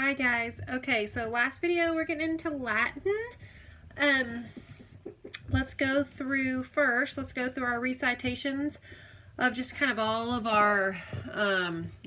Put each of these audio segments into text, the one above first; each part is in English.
Hi guys. Okay, so last video we're getting into Latin. Let's go through our recitations of just kind of all of our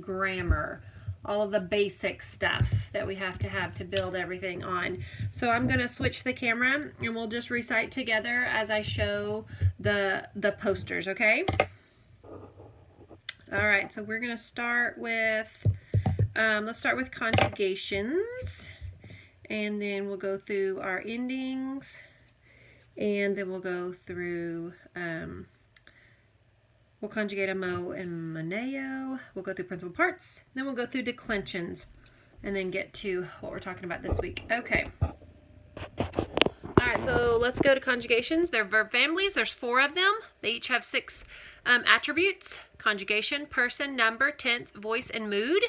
grammar, all of the basic stuff that we have to build everything on. So I'm going to switch the camera and we'll just recite together as I show the posters, okay? All right, so we're going to start with let's start with conjugations, and then we'll go through our endings, and then we'll go through, we'll conjugate a mo and moneo, we'll go through principal parts, then we'll go through declensions, and then get to what we're talking about this week. Okay. Alright, so let's go to conjugations. They're verb families. There's 4 of them. They each have 6 attributes: conjugation, person, number, tense, voice, and mood.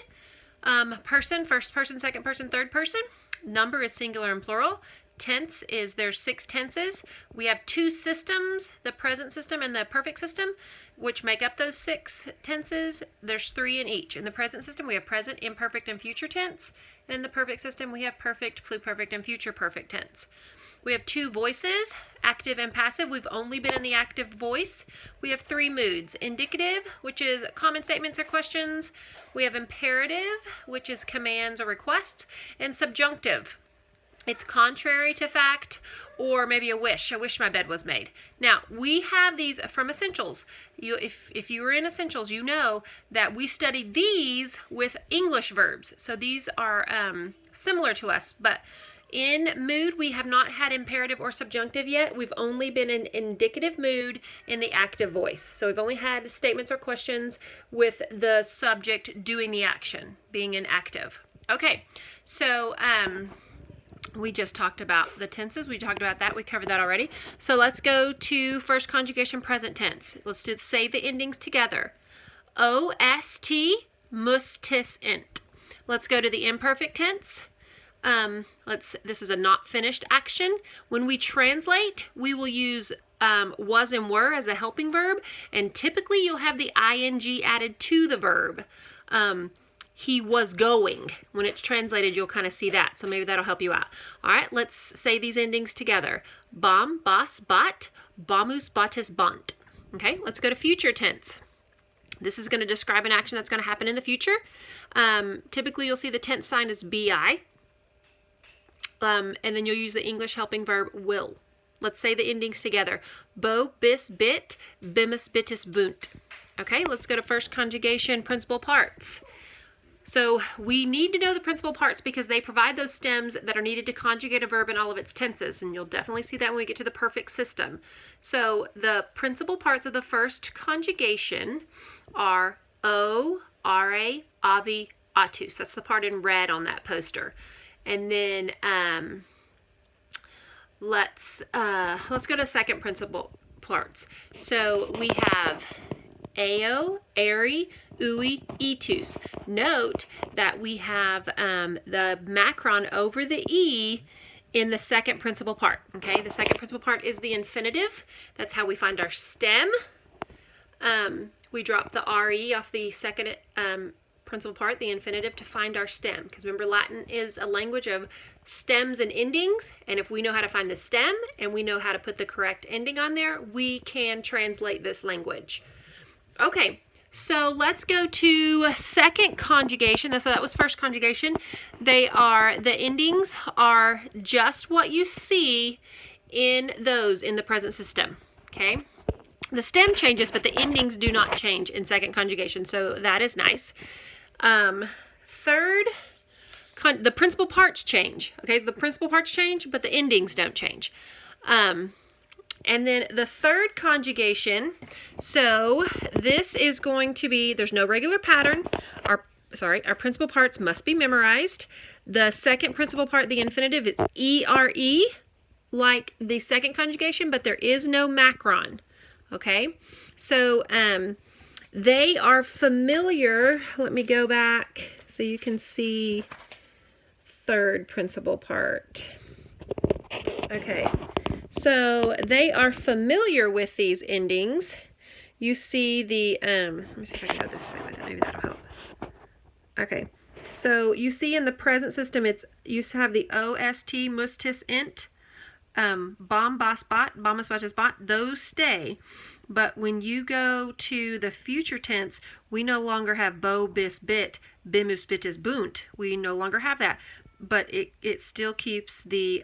Person, first person, second person, third person. Number is singular and plural. Tense is, there's 6 tenses. We have 2 systems, the present system and the perfect system, which make up those 6 tenses. There's 3 in each. In the present system, we have present, imperfect, and future tense. And in the perfect system, we have perfect, pluperfect, and future perfect tense. We have 2 voices, active and passive. We've only been in the active voice. We have 3 moods: indicative, which is common statements or questions. We have imperative, which is commands or requests, and subjunctive. It's contrary to fact, or maybe a wish. I wish my bed was made. Now, we have these from Essentials. If you were in Essentials, you know that we studied these with English verbs. So these are similar to us, but in mood, we have not had imperative or subjunctive yet. We've only been in indicative mood in the active voice. So we've only had statements or questions with the subject doing the action, being in active. Okay, so we just talked about the tenses. We talked about that. We covered that already. So let's go to first conjugation present tense. Let's say the endings together. OST, mustis int. Let's go to the imperfect tense. This is a not finished action. When we translate, we will use was and were as a helping verb, and typically you'll have the ing added to the verb. He was going. When it's translated, you'll kind of see that, so maybe that'll help you out. All right, let's say these endings together. Bom, bas, bat, bomus, batis, bont. Okay, let's go to future tense. This is going to describe an action that's going to happen in the future. Typically, you'll see the tense sign is bi. And then you'll use the English helping verb will. Let's say the endings together. Bo, bis, bit, bimus, bitis, bunt. Okay, let's go to first conjugation principal parts. So we need to know the principal parts because they provide those stems that are needed to conjugate a verb in all of its tenses. And you'll definitely see that when we get to the perfect system. So the principal parts of the first conjugation are o, are, avi, atus. That's the part in red on that poster. And then let's go to second principal parts. So we have ao, eri, ui, etus. Note that we have the macron over the e in the second principal part. Okay, the second principal part is the infinitive. That's how we find our stem. We drop the re off the second principal part, the infinitive, to find our stem. Because remember, Latin is a language of stems and endings, and if we know how to find the stem and we know how to put the correct ending on there, we can translate this language. Okay, so let's go to second conjugation. So that was first conjugation. The endings are just what you see in those in the present system. Okay, the stem changes, but the endings do not change in second conjugation, so that is nice. Third, the principal parts change. Okay, the principal parts change, but the endings don't change. And then the third conjugation, so this is going to be, there's no regular pattern. Our principal parts must be memorized. The second principal part, the infinitive, is ere, like the second conjugation, but there is no macron. Okay, so they are familiar. Let me go back so you can see third principal part. Okay, so they are familiar with these endings. You see the, let me see if I can go this way with it. Maybe that'll help. Okay, So you see in the present system, you have the OST, mustis, int, bom, bos, bot, bomus, botus, bot. Those stay. But when you go to the future tense, we no longer have bo, bis, bit, bimus, bitis, bunt. We no longer have that. But it still keeps the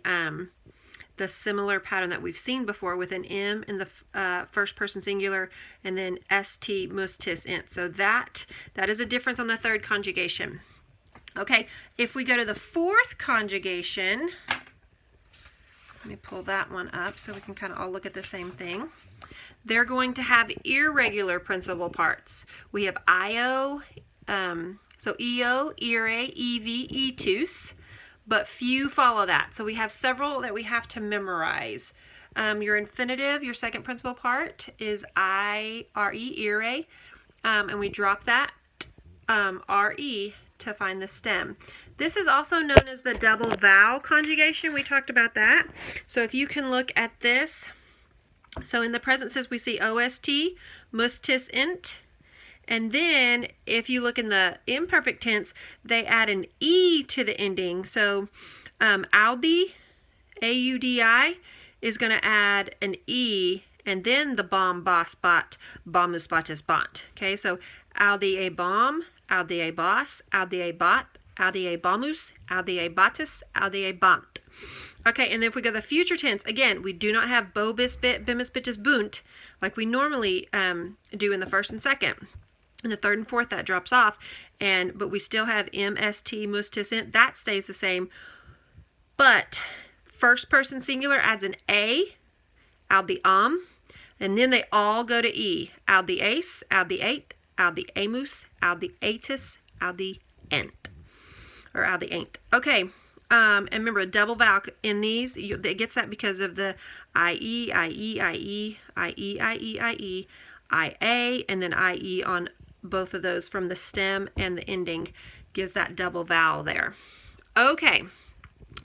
similar pattern that we've seen before with an M in the first person singular and then st, mustis, int. So that is a difference on the third conjugation. Okay, if we go to the fourth conjugation, let me pull that one up so we can kind of all look at the same thing. They're going to have irregular principal parts. We have io, so eo, ire, ev, etus, but few follow that. So we have several that we have to memorize. Your infinitive, your second principal part is ire, ire, and we drop that re to find the stem. This is also known as the double vowel conjugation. We talked about that. So if you can look at this, so in the present sense we see OST, mustis, int, and then if you look in the imperfect tense, they add an E to the ending. So audi, A-U-D-I, is going to add an E, and then the bom, bos, bot, bomus, botus, bont. Okay, so audi a bom, audi a bos, audi a bot, audi a bomus, audi a botus, audi a bont. Okay, and then if we go to the future tense, again, we do not have bo, bis, bit, bimus, bitus, bunt like we normally do in the first and second. In the third and fourth, that drops off, but we still have MST, mustis, int. That stays the same. But first person singular adds an A, add the and then they all go to E. Add the ace, add the eighth, add the amus, add the atus, add the ent, or add the ain't. Okay, and remember a double vowel in these, it gets that because of the IE, IE, IE, IE, IE, IE, IA, and then IE on both of those from the stem and the ending gives that double vowel there. Okay,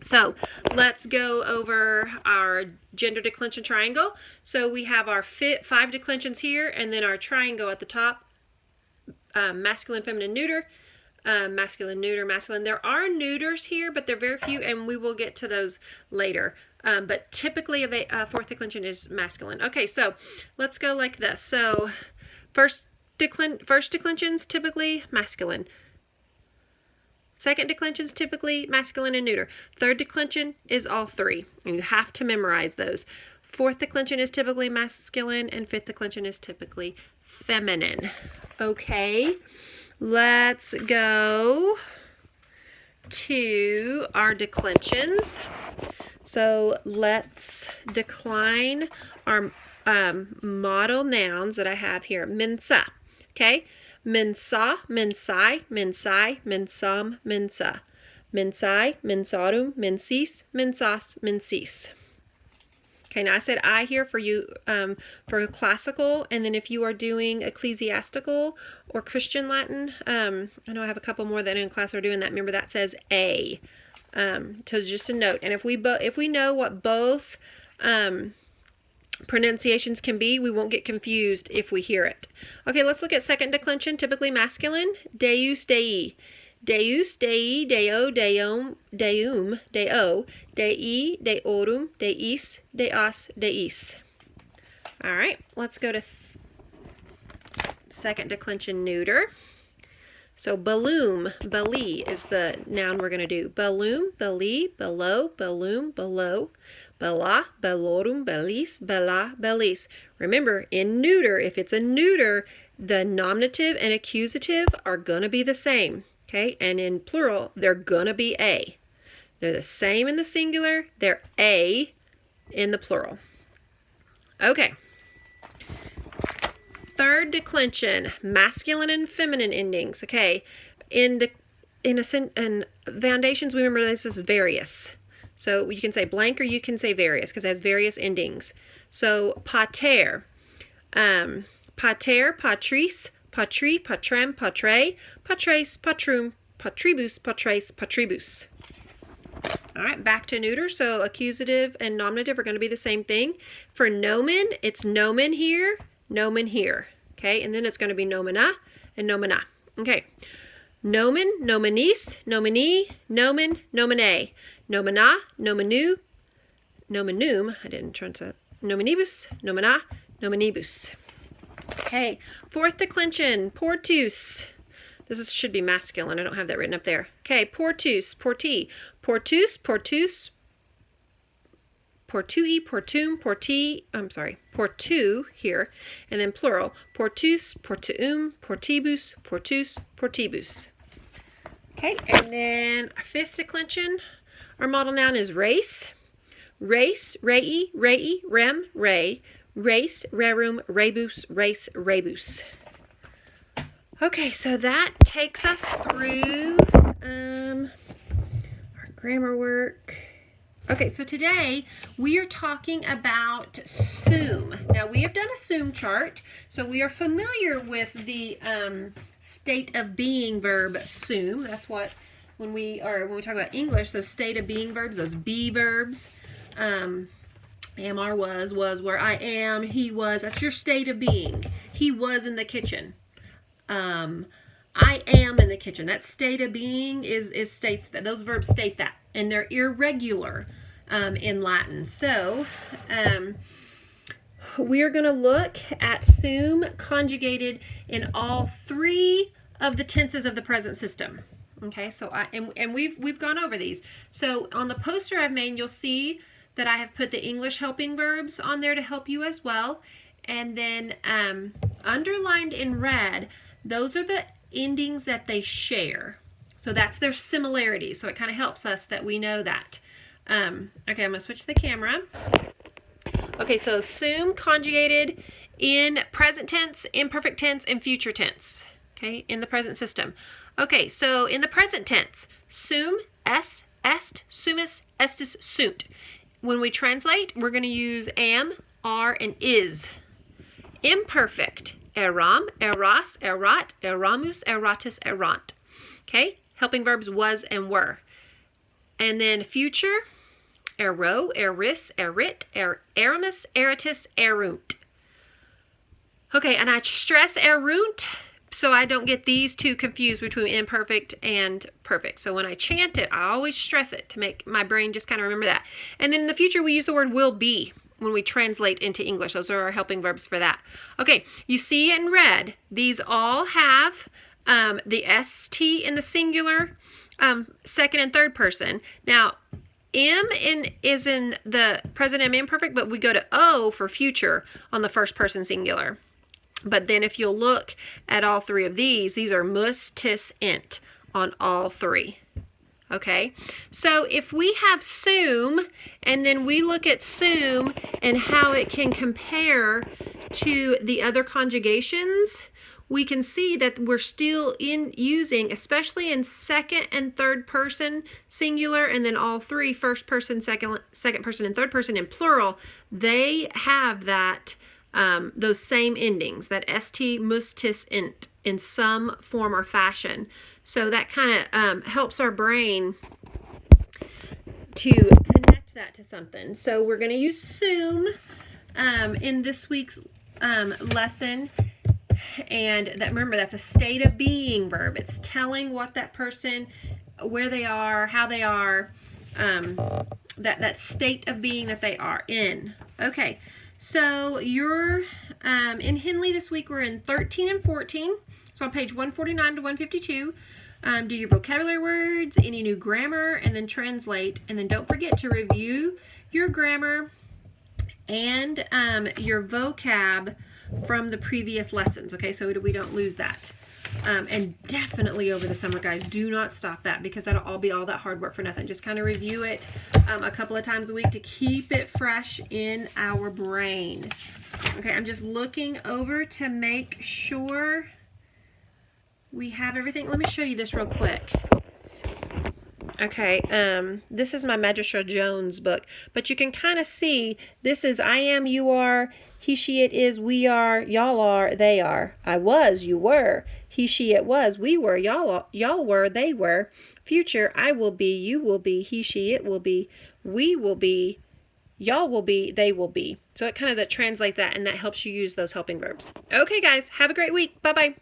so let's go over our gender declension triangle. So we have our 5 declensions here, and then our triangle at the top, masculine, feminine, neuter, masculine, neuter, masculine. There are neuters here, but they're very few, and we will get to those later. But typically the fourth declension is masculine. Okay, so let's go like this. So first declension's typically masculine. Second declension's typically masculine and neuter. Third declension is all 3, and you have to memorize those. Fourth declension is typically masculine, and fifth declension is typically feminine. Okay, let's go to our declensions. So let's decline our model nouns that I have here. Mensa, okay? Mensa, mensai, mensai, mensam, mensa. Mensai, mensarum, mensis, mensas, mensis. Okay, now I said I here for you for classical, and then if you are doing ecclesiastical or Christian Latin, I know I have a couple more that in class are doing that. Remember that says A. So just a note. And if we know what both pronunciations can be, we won't get confused if we hear it. Okay, let's look at second declension, typically masculine. Deus, Dei. Deus, Dei, Deo, Deum, Deum, Deo, Dei, Deorum, Deis, Deas, Deis. All right, let's go to second declension neuter. So balloon, beli is the noun we're going to do. Balloon, beli, below, balloon, below, bela, belorum, belis, bela, belis. Remember, in neuter, if it's a neuter, the nominative and accusative are going to be the same. Okay, and in plural, they're going to be A. They're the same in the singular, they're A in the plural. Okay. Third declension, masculine and feminine endings. Okay, in foundations, we remember this is various. So you can say blank or you can say various because it has various endings. So pater, pater, patris, patri, patrem, patre, patres, patrum, patribus, patres, patribus. All right, back to neuter. So accusative and nominative are going to be the same thing. For nomen, it's nomen here, nomen here. Okay, and then it's going to be nomina and nomina. Okay, Nomen, nomenis, nomini, nomen, nomine, nomina, nominu, nominum, I didn't translate, nominibus, nomina, nominibus. Okay, fourth declension, portus. This should be masculine. I don't have that written up there. Okay, portus, porti, portus, portus, portui, portum, porti, portu here, and then plural, portus, portuum, portibus, portus, portibus. Okay, and then fifth declension, our model noun is race. Race, rei, rei, rem, ray, race, rerum, rebus, race, rebus. Okay, so that takes us through our grammar work. Okay, so today we are talking about SUM. Now, we have done a SUM chart, so we are familiar with the state of being verb SUM. That's what, when we talk about English, those state of being verbs, those be verbs, am, are, was, were, I am, he was, that's your state of being. He was in the kitchen. I am in the kitchen. That state of being states that. Those verbs state that. And they're irregular in Latin. So we are going to look at SUM conjugated in all three of the tenses of the present system. Okay, so we've gone over these. So on the poster I've made, you'll see that I have put the English helping verbs on there to help you as well. And then underlined in red, those are the endings that they share. So that's their similarity. So it kind of helps us that we know that. Okay, I'm going to switch the camera. Okay, so SUM conjugated in present tense, imperfect tense, and future tense. Okay, in the present system. Okay, so in the present tense, SUM, est, sumus, estis, sunt. When we translate, we're going to use am, are, and is. Imperfect, eram, eras, erat, eramus, eratus, erant. Okay, helping verbs was and were. And then future, ero, eris, erit, eramus, eritus, erunt. Okay, and I stress erunt so I don't get these two confused between imperfect and perfect. So when I chant it, I always stress it to make my brain just kind of remember that. And then in the future, we use the word will be when we translate into English. Those are our helping verbs for that. Okay, you see in red, these all have the ST in the singular, second and third person. Now, is in the present and imperfect, but we go to O for future on the first person singular. But then if you'll look at all three of these are mus, tis, int on all three. Okay, so if we have SUM and then we look at SUM and how it can compare to the other conjugations, we can see that we're still using, especially in second and third person singular, and then all three, first person, second person, and third person in plural, they have that those same endings, that st, mus, tis, int, in some form or fashion. So that kind of helps our brain to connect that to something. So we're going to use SUM in this week's lesson. And remember, that's a state of being verb. It's telling what that person, where they are, how they are, that state of being that they are in. Okay, so you're in Henley this week. We're in 13 and 14. So on page 149 to 152, do your vocabulary words, any new grammar, and then translate. And then don't forget to review your grammar and your vocab from the previous lessons, okay, so we don't lose that. And definitely over the summer, guys, do not stop that, because that'll all be all that hard work for nothing. Just kind of review it a couple of times a week to keep it fresh in our brain. Okay, I'm just looking over to make sure we have everything. Let me show you this real quick. Okay, this is my Magistra Jones book, but you can kind of see this is I am, you are, he, she, it is, we are, y'all are, they are. I was, you were, he, she, it was, we were, y'all were, they were. Future, I will be, you will be, he, she, it will be, we will be, y'all will be, they will be. So it kind of translates that, and that helps you use those helping verbs. Okay, guys, have a great week. Bye-bye.